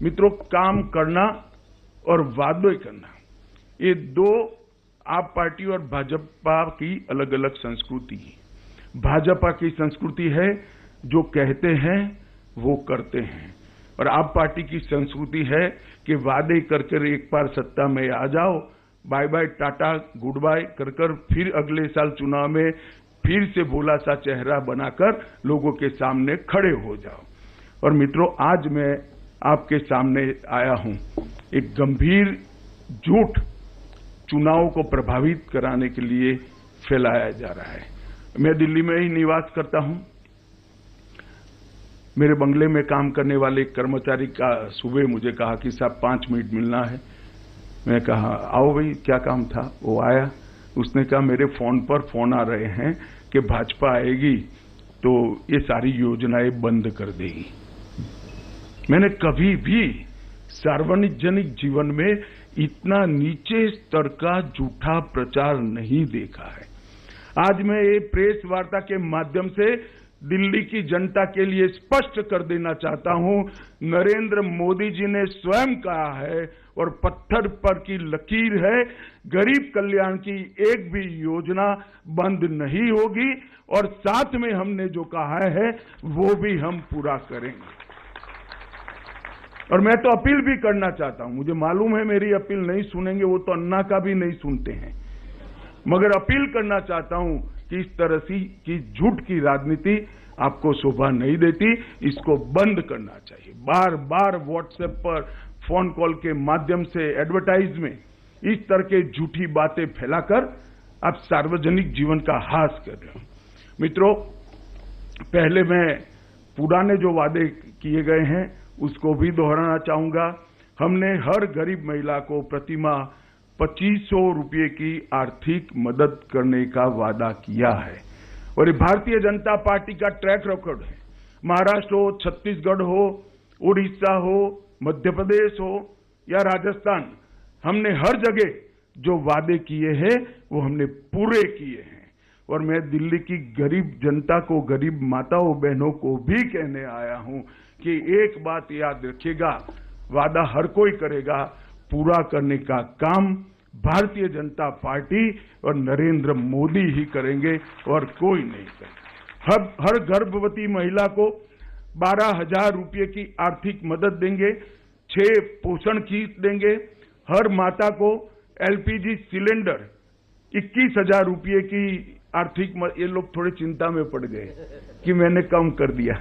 मित्रों, काम करना और वादे करना, ये दो आप पार्टी और भाजपा की अलग अलग संस्कृति है। भाजपा की संस्कृति है जो कहते हैं वो करते हैं, और आप पार्टी की संस्कृति है कि वादे कर एक बार सत्ता में आ जाओ, bye bye tata good bye कर फिर अगले साल चुनाव में फिर से भोला सा चेहरा बनाकर लोगों के सामने खड़े हो जाओ। और मित्रों, आज मैं आपके सामने आया हूं एक गंभीर झूठ चुनाव को प्रभावित कराने के लिए फैलाया जा रहा है। मैं दिल्ली में ही निवास करता हूं। मेरे बंगले में काम करने वाले एक कर्मचारी का सुबह मुझे कहा कि साहब 5 मिनट मिलना है। मैं कहा आओ भाई, क्या काम था। वो आया, उसने कहा मेरे फोन पर फोन आ रहे हैं कि भाजपा आएगी तो ये सारी योजनाएं बंद कर देगी। मैंने कभी भी सार्वजनिक जीवन में इतना नीचे स्तर का झूठा प्रचार नहीं देखा है। आज मैं ये प्रेस वार्ता के माध्यम से दिल्ली की जनता के लिए स्पष्ट कर देना चाहता हूं, नरेंद्र मोदी जी ने स्वयं कहा है और पत्थर पर की लकीर है, गरीब कल्याण की एक भी योजना बंद नहीं होगी, और साथ में हमने जो कहा है वो भी हम पूरा करेंगे। और मैं तो अपील भी करना चाहता हूं, मुझे मालूम है मेरी अपील नहीं सुनेंगे, वो तो अन्ना का भी नहीं सुनते हैं, मगर अपील करना चाहता हूं कि इस तरह की झूठ की राजनीति आपको शोभा नहीं देती, इसको बंद करना चाहिए। बार बार व्हाट्सएप पर फोन कॉल के माध्यम से एडवर्टाइज में इस तरह के झूठी बातें फैलाकर आप सार्वजनिक जीवन का हास कर रहे हो। मित्रों, पहले मैं पुराने जो वादे किए गए हैं उसको भी दोहराना चाहूंगा। हमने हर गरीब महिला को प्रतिमाह 2500 रुपये की आर्थिक मदद करने का वादा किया है, और ये भारतीय जनता पार्टी का ट्रैक रिकॉर्ड है। महाराष्ट्र हो, छत्तीसगढ़ हो, उड़ीसा हो, मध्य प्रदेश हो या राजस्थान, हमने हर जगह जो वादे किए हैं वो हमने पूरे किए हैं। और मैं दिल्ली की गरीब जनता को, गरीब माताओं बहनों को भी कहने आया हूं कि एक बात याद रखिएगा, वादा हर कोई करेगा, पूरा करने का काम भारतीय जनता पार्टी और नरेंद्र मोदी ही करेंगे और कोई नहीं करेगा। हर गर्भवती महिला को 12,000 रुपये की आर्थिक मदद देंगे, 6 पोषण किट देंगे, हर माता को एलपीजी सिलेंडर 21,000 रुपये की आर्थिक ये लोग थोड़े चिंता में पड़ गए कि मैंने कम कर दिया।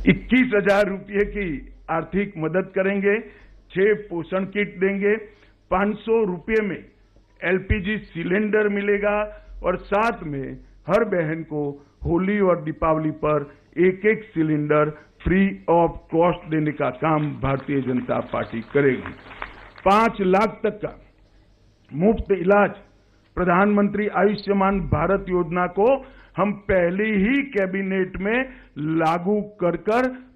21,000 रुपये की आर्थिक मदद करेंगे, 6 पोषण किट देंगे, 500 रुपये में एलपीजी सिलेंडर मिलेगा, और साथ में हर बहन को होली और दीपावली पर एक सिलेंडर फ्री ऑफ कॉस्ट देने का काम भारतीय जनता पार्टी करेगी। 5 लाख तक का मुफ्त इलाज, प्रधानमंत्री आयुष्मान भारत योजना को हम पहले ही कैबिनेट में लागू कर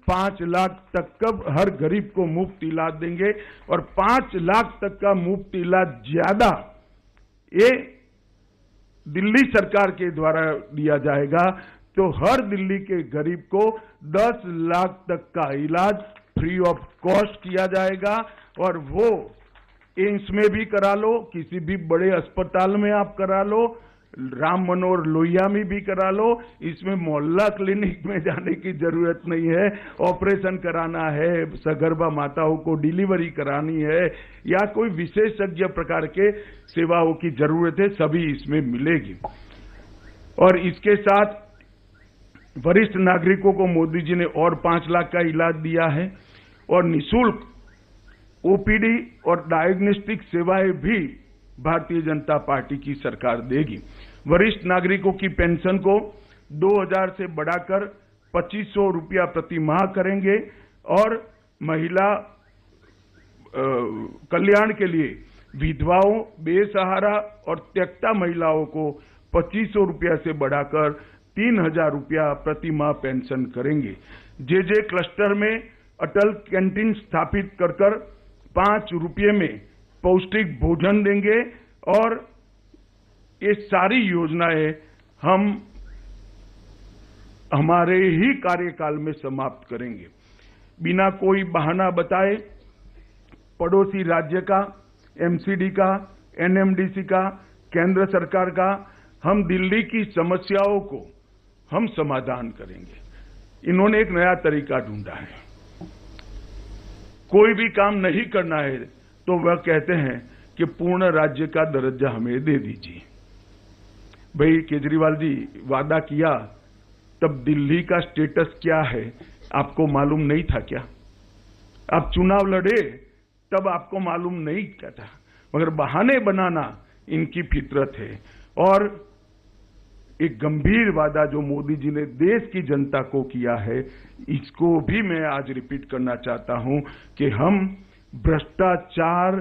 5 लाख तक का हर गरीब को मुफ्त इलाज देंगे, और 5 लाख तक का मुफ्त इलाज ज्यादा ये दिल्ली सरकार के द्वारा दिया जाएगा। तो हर दिल्ली के गरीब को 10 लाख तक का इलाज फ्री ऑफ कॉस्ट किया जाएगा, और वो एम्स में भी करा लो, किसी भी बड़े अस्पताल में आप करा लो, राम मनोहर लोहिया में भी करा लो। इसमें मोहल्ला क्लिनिक में जाने की जरूरत नहीं है। ऑपरेशन कराना है, सगर्भा माताओं को डिलीवरी करानी है, या कोई विशेषज्ञ प्रकार के सेवाओं की जरूरत है, सभी इसमें मिलेगी। और इसके साथ वरिष्ठ नागरिकों को मोदी जी ने और 5 लाख का इलाज दिया है, और निःशुल्क ओपीडी और डायग्नोस्टिक सेवाएं भी भारतीय जनता पार्टी की सरकार देगी। वरिष्ठ नागरिकों की पेंशन को 2,000 से बढ़ाकर 2,500 रुपया प्रति माह करेंगे, और महिला कल्याण के लिए विधवाओं, बेसहारा और त्यक्ता महिलाओं को 2,500 रुपया से बढ़ाकर 3,000 रुपया प्रति माह पेंशन करेंगे। जे क्लस्टर में अटल कैंटीन स्थापित कर 5 रुपये में पौष्टिक भोजन देंगे, और ये सारी योजनाएं हम हमारे ही कार्यकाल में समाप्त करेंगे। बिना कोई बहाना बताए पड़ोसी राज्य का, एमसीडी का, एनएमडीसी का, केंद्र सरकार का, हम दिल्ली की समस्याओं को हम समाधान करेंगे। इन्होंने एक नया तरीका ढूंढा है। कोई भी काम नहीं करना है तो वह कहते हैं कि पूर्ण राज्य का दर्जा हमें दे दीजिए। भाई केजरीवाल जी, वादा किया तब दिल्ली का स्टेटस क्या है आपको मालूम नहीं था क्या? आप चुनाव लड़े तब आपको मालूम नहीं क्या था? मगर बहाने बनाना इनकी फितरत है। और एक गंभीर वादा जो मोदी जी ने देश की जनता को किया है, इसको भी मैं आज रिपीट करना चाहता हूं कि हम भ्रष्टाचार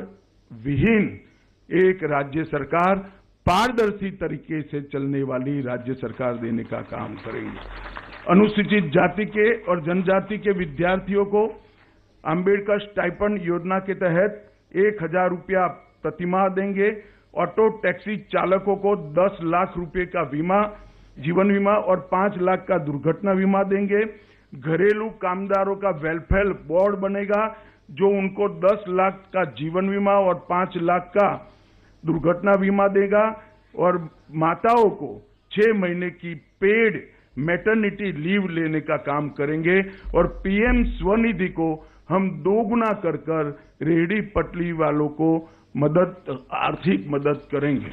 विहीन एक राज्य सरकार, पारदर्शी तरीके से चलने वाली राज्य सरकार देने का काम करेंगे। अनुसूचित जाति के और जनजाति के विद्यार्थियों को अंबेडकर स्टाइपेंड योजना के तहत 1000 रुपया प्रतिमाह देंगे। ऑटो टैक्सी चालकों को 10 लाख रुपए का बीमा, जीवन बीमा और 5 लाख का दुर्घटना बीमा देंगे। घरेलू कामदारों का वेलफेयर बोर्ड बनेगा जो उनको 10 लाख का जीवन बीमा और 5 लाख का दुर्घटना बीमा देगा। और माताओं को 6 महीने की पेड मैटरनिटी लीव लेने का काम करेंगे। और पीएम स्वनिधि को हम दोगुना कर रेहड़ी पटरी वालों को आर्थिक मदद करेंगे।